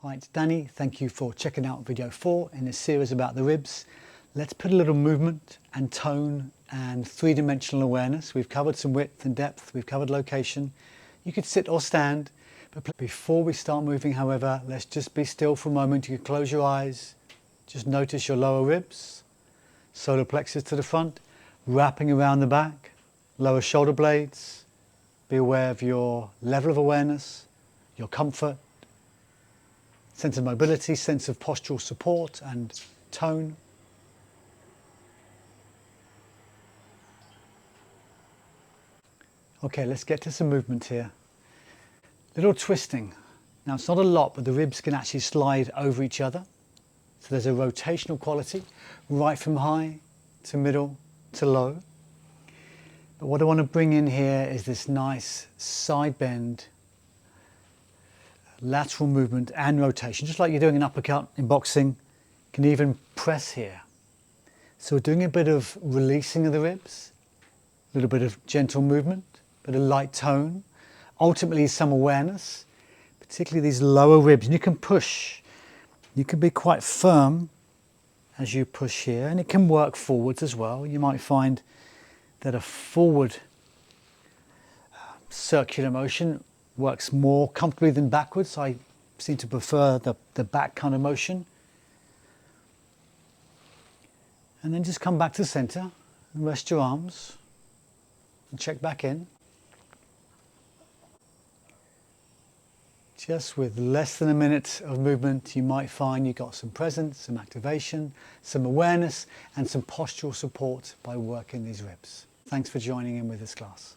Hi, it's Danny. Thank you for checking out video 4 in this series about the ribs. Let's put a little movement and tone and three-dimensional awareness. We've covered some width and depth, we've covered location. You could sit or stand, but before we start moving, however, let's just be still for a moment. You can close your eyes, just notice your lower ribs, solar plexus to the front, wrapping around the back, lower shoulder blades. Be aware of your level of awareness, your comfort, sense of mobility, sense of postural support and tone. Okay, let's get to some movement here. Little twisting. Now it's not a lot, but the ribs can actually slide over each other. So there's a rotational quality, right from high to middle to low. But what I want to bring in here is this nice side bend, lateral movement and rotation, just like you're doing an uppercut in boxing. You can even press here. So we're doing a bit of releasing of the ribs, a little bit of gentle movement, a bit of light tone, ultimately some awareness, particularly these lower ribs. And you can push, you can be quite firm as you push here, and it can work forwards as well. You might find that a forward circular motion works more comfortably than backwards. I seem to prefer the back kind of motion. And then just come back to center and rest your arms and check back in. Just with less than a minute of movement, you might find you got some presence, some activation, some awareness and some postural support by working these ribs. Thanks for joining in with this class.